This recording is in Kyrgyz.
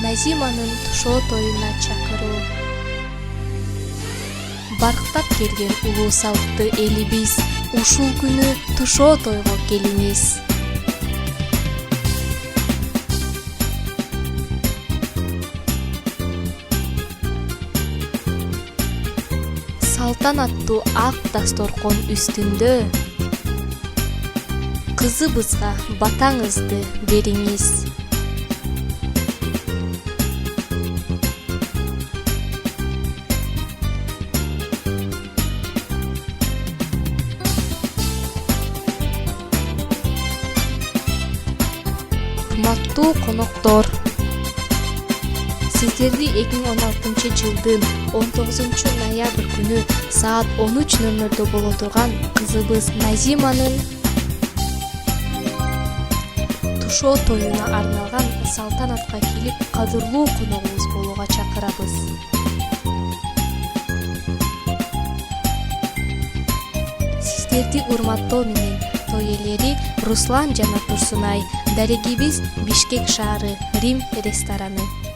Назиманын тушоо тоюна чакыруу. Барктап келген улуу салтты элибиз ушул күнү тушоо тойго келиңиз. Салтанаттуу ак дасторкон үстүндө кызыбызга батаңызды бериңиз. Урматтуу коноктор, сиздерди 2016-жылдын 19 ноябрь күнү саат 13:00 боло турган кызыбыз Назиманын тушоо тоюна арналган салтанатка келип кадырлуу коногубуз болууга чакырабыз. Сиздерди урматтоо менен той ээлери Руслан жана Турсунай, дарегибиз Бишкек шаары, Рим рестораны.